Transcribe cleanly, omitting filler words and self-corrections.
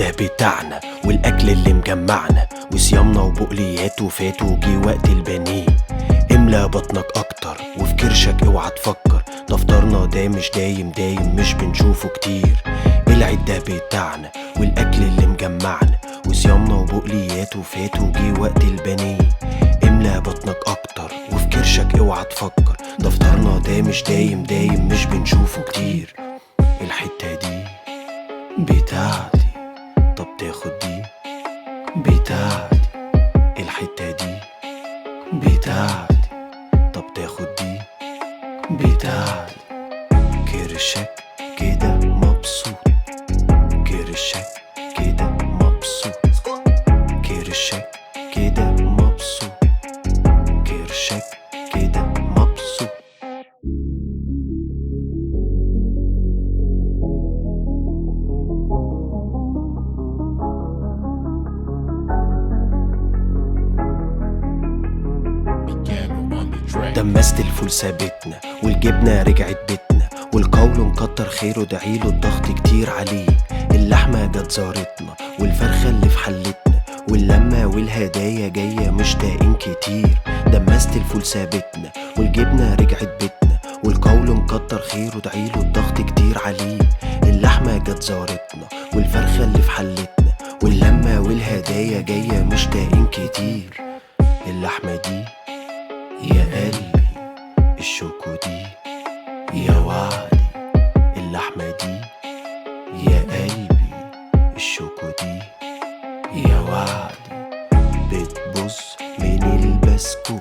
العدة بتاعنا والأكل اللي مجمعنا وصيامنا وبقليات وفات وجي وقت البنين. املى بطنك أكتر وفي كرشك اوعى تفكر، دفترنا ده مش دايم مش بنشوفه كتير. العدة بتاعنا والأكل اللي مجمعنا وصيامنا وبقليات وفات وجي وقت البنين. املى بطنك أكتر وفي كرشك اوعى تفكر، دفترنا ده مش دايم مش بنشوفه كتير. الحتة دي بتاعتي، طب تاخد دي بتاعتي. الحتة دي بتاعتي، طب تاخد دي بتاعتي. كرشك كده مبسوط، كرشك كده مبسوط، كرشك كده مبسوط، كرشك كده مبسوط. دمست الفول ثابتنا والجبنة رجعت بيتنا، والقول مكتر خيره دعيله الضغط كتير عليه. اللحمة جت زارتنا والفرخة اللي في حلتنا، واللمة والهدايا جاية مشتاقين كتير. دمست الفول ثابتنا والجبنة رجعت بيتنا، والقول مكتر خيره دعيله الضغط كتير عليه. اللحمة جت زارتنا والفرخة اللي في حلتنا، واللمة والهدايا جاية مشتاقين كتير. اللحمة دي يا قلبي، الشوكو دي يا وعدي. اللحمة دي يا قلبي، الشوكو دي يا وعدي. بتبص من البسكوت